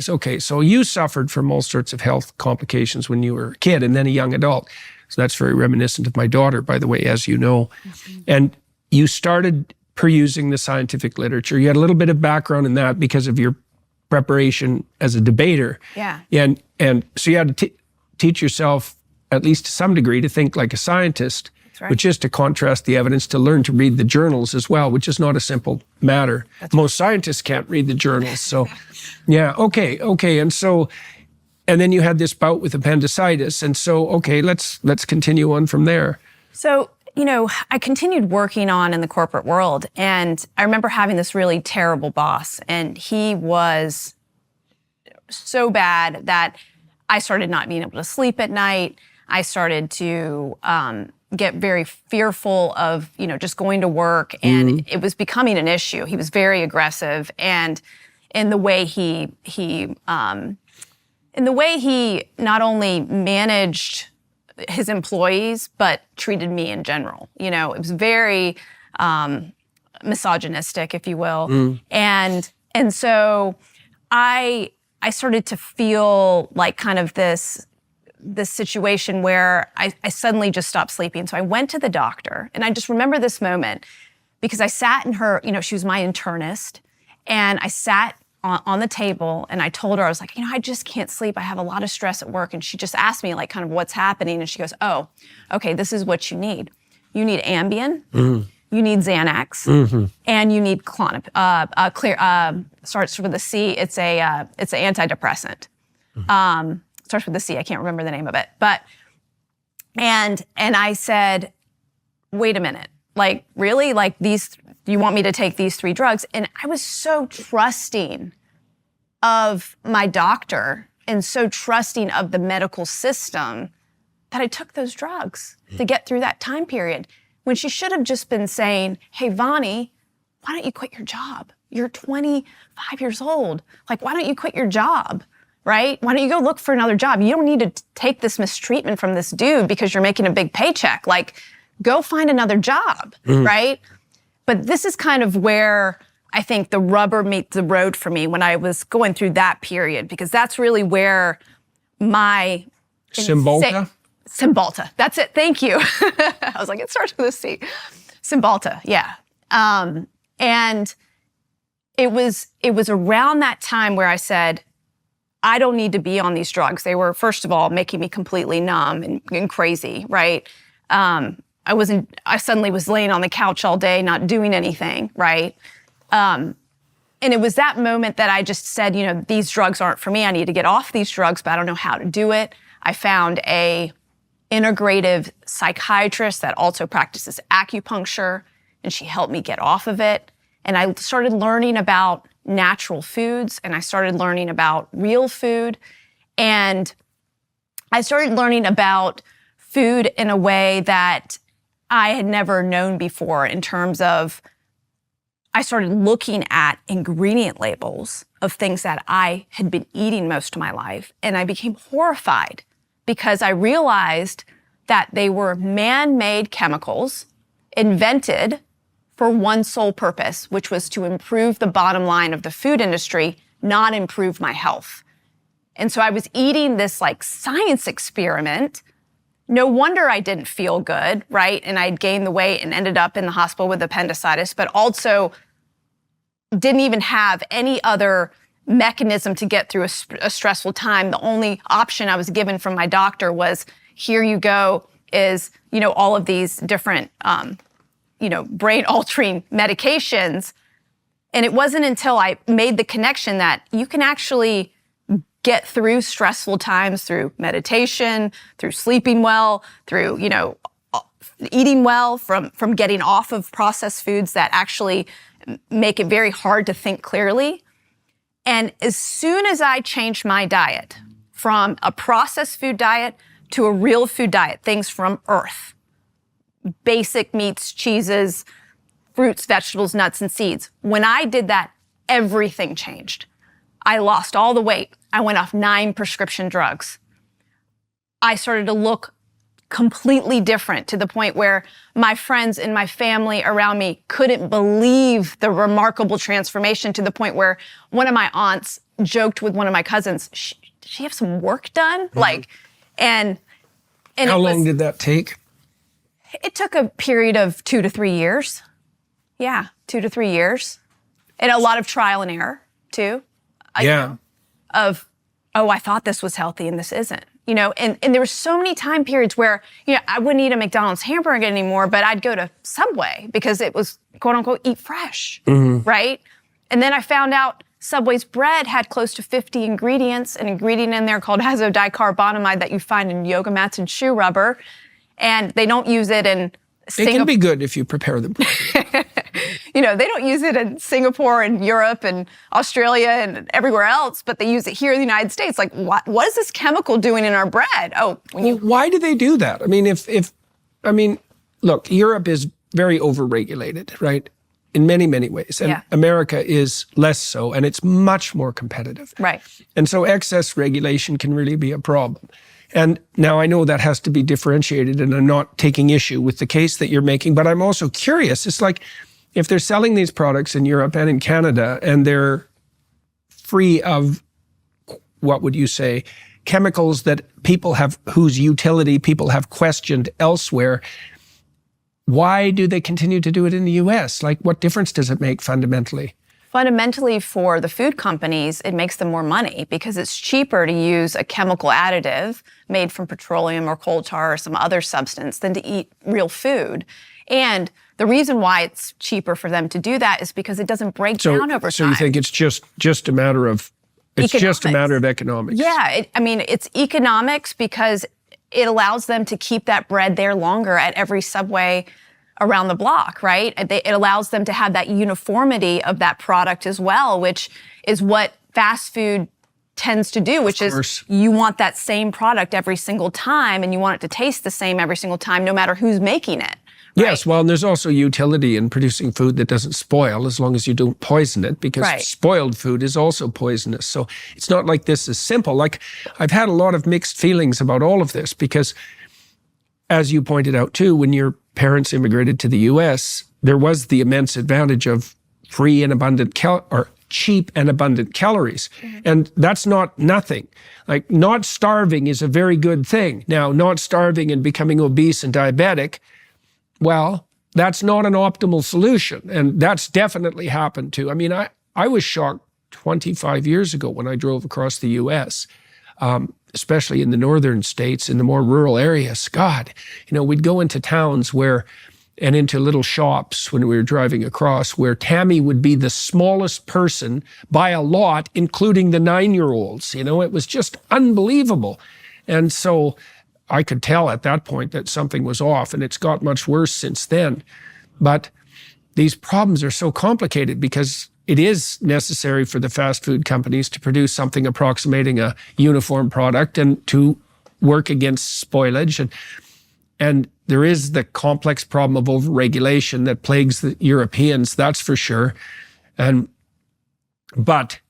things. Okay, so you suffered from all sorts of health complications when you were a kid and then a young adult. So that's very reminiscent of my daughter, by the way, as you know. Mm-hmm. And you started perusing the scientific literature. You had a little bit of background in that because of your preparation as a debater. Yeah. And so you had to teach yourself, at least to some degree, to think like a scientist. Right. Which is to contrast the evidence, to learn to read the journals as well, which is not a simple matter. Most scientists can't read the journals. So, yeah, okay. And then you had this bout with appendicitis. And so, okay, let's continue on from there. So, I continued working on in the corporate world. And I remember having this really terrible boss. And he was so bad that I started not being able to sleep at night. I started to get very fearful of, just going to work, and it was becoming an issue. He was very aggressive, and in the way he not only managed his employees but treated me in general. It was very misogynistic, if you will, and so I started to feel like kind of this situation where I suddenly just stopped sleeping. So I went to the doctor, and I just remember this moment because I sat in her, she was my internist, and I sat on the table and I told her, I was like, I just can't sleep. I have a lot of stress at work. And she just asked me like kind of what's happening. And she goes, oh, okay, this is what you need. You need Ambien, you need Xanax, and you need starts with a C. It's an antidepressant. Starts with a C. I can't remember the name of it. But, and I said, wait a minute, like really? Like you want me to take these 3 drugs? And I was so trusting of my doctor and so trusting of the medical system that I took those drugs to get through that time period when she should have just been saying, hey, Vani, why don't you quit your job? You're 25 years old. Like, why don't you quit your job? Right? Why don't you go look for another job? You don't need to take this mistreatment from this dude because you're making a big paycheck. Like, go find another job, right? But this is kind of where I think the rubber meets the road for me when I was going through that period, because that's really where my... Cymbalta? Cymbalta. That's it. Thank you. I was like, it starts with a C. Cymbalta, yeah. And it was around that time where I said, I don't need to be on these drugs. They were, first of all, making me completely numb and crazy, right? I suddenly was laying on the couch all day, not doing anything, right? And it was that moment that I just said, these drugs aren't for me. I need to get off these drugs, but I don't know how to do it. I found a integrative psychiatrist that also practices acupuncture, and she helped me get off of it. And I started learning about natural foods, and I started learning about real food, and I started learning about food in a way that I had never known before, in terms of I started looking at ingredient labels of things that I had been eating most of my life, and I became horrified because I realized that they were man-made chemicals invented for one sole purpose, which was to improve the bottom line of the food industry, not improve my health. And so I was eating this like science experiment. No wonder I didn't feel good, right? And I'd gained the weight and ended up in the hospital with appendicitis, but also didn't even have any other mechanism to get through a stressful time. The only option I was given from my doctor was, here you go, is, all of these different, brain-altering medications. And it wasn't until I made the connection that you can actually get through stressful times through meditation, through sleeping well, through, eating well, from getting off of processed foods that actually make it very hard to think clearly. And as soon as I changed my diet from a processed food diet to a real food diet, things from earth, basic meats, cheeses, fruits, vegetables, nuts, and seeds. When I did that, everything changed. I lost all the weight. I went off 9 prescription drugs. I started to look completely different, to the point where my friends and my family around me couldn't believe the remarkable transformation, to the point where one of my aunts joked with one of my cousins, did she have some work done? Like, and How long did that take? It took a period of 2 to 3 years. Yeah, 2 to 3 years. And a lot of trial and error too. Yeah. Of, oh, I thought this was healthy and this isn't. You know, and there were so many time periods where, you know, I wouldn't eat a McDonald's hamburger anymore, but I'd go to Subway because it was quote unquote eat fresh, right? And then I found out Subway's bread had close to 50 ingredients, an ingredient in there called azodicarbonamide that you find in yoga mats and shoe rubber. And they don't use it in Singapore. It can be good if you prepare them properly. You know, they don't use it in Singapore and Europe and Australia and everywhere else, but they use it here in the United States. Like, what is this chemical doing in our bread? Oh, why do they do that? I mean, look, Europe is very overregulated, right? In many, many ways. And America is less so, and it's much more competitive. Right. And so excess regulation can really be a problem. And now I know that has to be differentiated, and I'm not taking issue with the case that you're making, but I'm also curious. It's like, if they're selling these products in Europe and in Canada, and they're free of, what would you say, chemicals that whose utility people have questioned elsewhere, why do they continue to do it in the US? Like, what difference does it make fundamentally? Fundamentally, for the food companies, it makes them more money because it's cheaper to use a chemical additive made from petroleum or coal tar or some other substance than to eat real food. And the reason why it's cheaper for them to do that is because it doesn't break down over time. So you think it's just a matter of economics? Yeah, it's economics because it allows them to keep that bread there longer at every Subway around the block, right? It allows them to have that uniformity of that product as well, which is what fast food tends to do, which is you want that same product every single time, and you want it to taste the same every single time, no matter who's making it. Right? Yes, well, and there's also utility in producing food that doesn't spoil as long as you don't poison it, because spoiled food is also poisonous. So it's not like this is simple. Like, I've had a lot of mixed feelings about all of this because, as you pointed out too, when your parents immigrated to the US, there was the immense advantage of free and abundant cheap and abundant calories. And that's not nothing. Like, not starving is a very good thing. Now, not starving and becoming obese and diabetic, well, that's not an optimal solution. And that's definitely happened too. I mean, I was shocked 25 years ago when I drove across the US, especially in the northern states, in the more rural areas. God, we'd go into towns and into little shops when we were driving across, where Tammy would be the smallest person by a lot, including the 9-year-olds. It was just unbelievable. And so I could tell at that point that something was off, and it's got much worse since then. But these problems are so complicated because it is necessary for the fast food companies to produce something approximating a uniform product and to work against spoilage. And there is the complex problem of overregulation that plagues the Europeans, that's for sure. But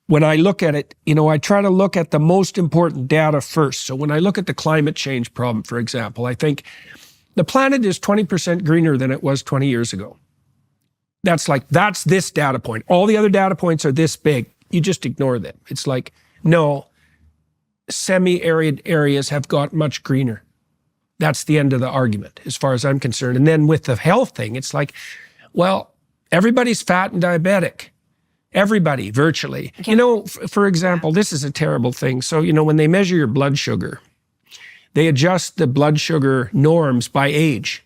when I look at it, I try to look at the most important data first. So when I look at the climate change problem, for example, I think the planet is 20% greener than it was 20 years ago. That's this data point. All the other data points are this big. You just ignore them. It's like, no, semi-arid areas have got much greener. That's the end of the argument, as far as I'm concerned. And then with the health thing, it's like, well, everybody's fat and diabetic. Everybody, virtually. For example, this is a terrible thing. So, when they measure your blood sugar, they adjust the blood sugar norms by age.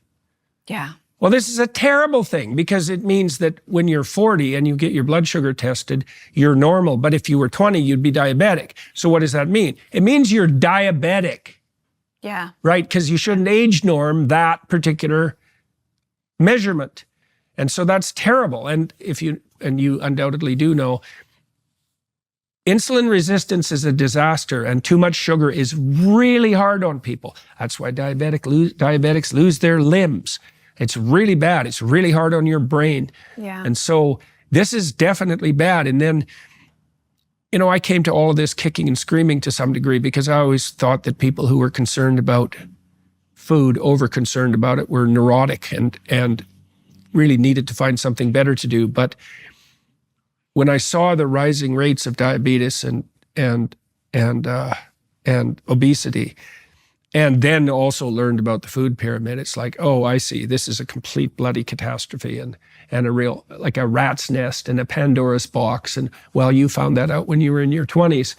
Yeah. Well, this is a terrible thing because it means that when you're 40 and you get your blood sugar tested, you're normal. But if you were 20, you'd be diabetic. So what does that mean? It means you're diabetic. Yeah. Right? Because you shouldn't age norm that particular measurement. And so that's terrible. And you undoubtedly do know, insulin resistance is a disaster, and too much sugar is really hard on people. That's why diabetics lose their limbs. It's really bad. It's really hard on your brain. Yeah. And so this is definitely bad. And then, I came to all of this kicking and screaming to some degree because I always thought that people who were concerned about food, over-concerned about it, were neurotic and really needed to find something better to do. But when I saw the rising rates of diabetes and obesity, and then also learned about the food pyramid, it's like, oh, I see. This is a complete bloody catastrophe and a real, like a rat's nest and a Pandora's box. And well, you found that out when you were in your 20s.